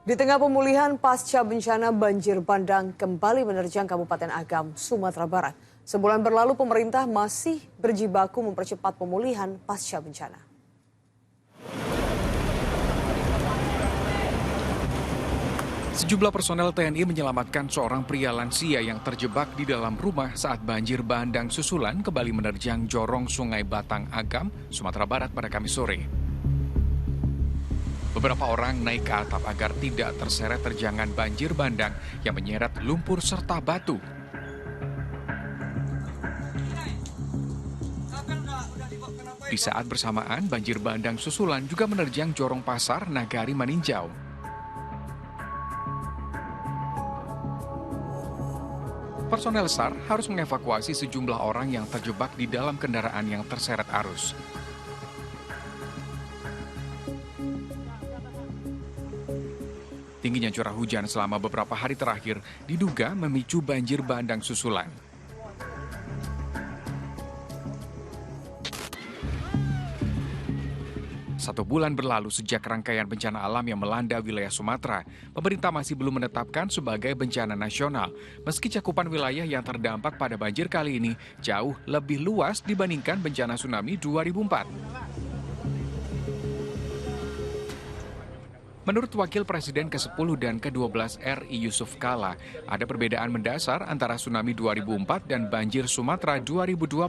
Di tengah pemulihan pasca bencana banjir bandang kembali menerjang Kabupaten Agam, Sumatera Barat. Sebulan berlalu pemerintah masih berjibaku mempercepat pemulihan pasca bencana. Sejumlah personel TNI menyelamatkan seorang pria lansia yang terjebak di dalam rumah saat banjir bandang susulan kembali menerjang jorong Sungai Batang Agam, Sumatera Barat pada Kamis sore. Beberapa orang naik ke atap agar tidak terseret terjangan banjir bandang yang menyeret lumpur serta batu. Di saat bersamaan, banjir bandang susulan juga menerjang jorong pasar Nagari Maninjau. Personel SAR harus mengevakuasi sejumlah orang yang terjebak di dalam kendaraan yang terseret arus. Tingginya curah hujan selama beberapa hari terakhir diduga memicu banjir bandang susulan. Satu bulan berlalu sejak rangkaian bencana alam yang melanda wilayah Sumatera, pemerintah masih belum menetapkan sebagai bencana nasional. Meski cakupan wilayah yang terdampak pada banjir kali ini jauh lebih luas dibandingkan bencana tsunami 2004. Menurut Wakil Presiden ke-10 dan ke-12 RI Yusuf Kala, ada perbedaan mendasar antara tsunami 2004 dan banjir Sumatera 2025.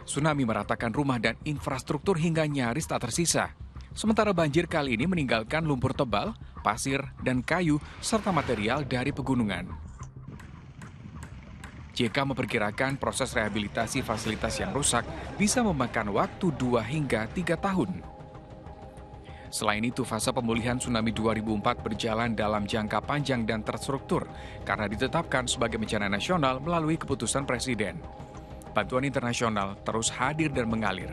Tsunami meratakan rumah dan infrastruktur hingga nyaris tak tersisa. Sementara banjir kali ini meninggalkan lumpur tebal, pasir, dan kayu, serta material dari pegunungan. JK memperkirakan proses rehabilitasi fasilitas yang rusak bisa memakan waktu 2 hingga 3 tahun. Selain itu, fase pemulihan tsunami 2004 berjalan dalam jangka panjang dan terstruktur karena ditetapkan sebagai bencana nasional melalui keputusan Presiden. Bantuan internasional terus hadir dan mengalir.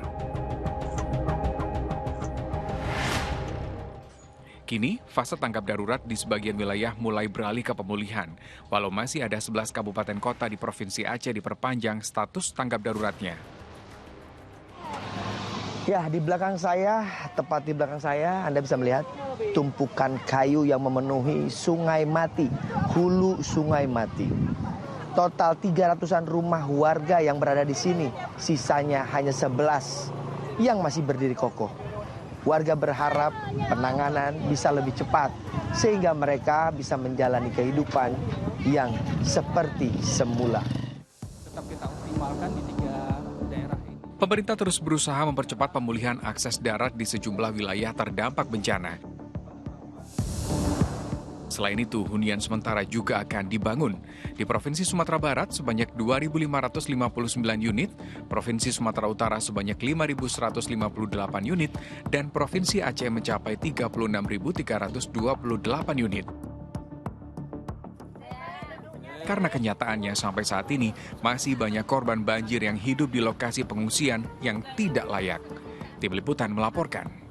Kini, fase tanggap darurat di sebagian wilayah mulai beralih ke pemulihan, walau masih ada 11 kabupaten kota di Provinsi Aceh diperpanjang status tanggap daruratnya. Ya, di belakang saya, tepat di belakang saya, Anda bisa melihat tumpukan kayu yang memenuhi Sungai Mati, hulu Sungai Mati. Total 300-an rumah warga yang berada di sini, sisanya hanya 11 yang masih berdiri kokoh. Warga berharap penanganan bisa lebih cepat, sehingga mereka bisa menjalani kehidupan yang seperti semula. Tetap kita optimalkan di 3 daerah ini. Pemerintah terus berusaha mempercepat pemulihan akses darat di sejumlah wilayah terdampak bencana. Selain itu, hunian sementara juga akan dibangun. Di Provinsi Sumatera Barat sebanyak 2.559 unit, Provinsi Sumatera Utara sebanyak 5.158 unit, dan Provinsi Aceh mencapai 36.328 unit. Karena kenyataannya sampai saat ini masih banyak korban banjir yang hidup di lokasi pengungsian yang tidak layak. Tim Liputan melaporkan.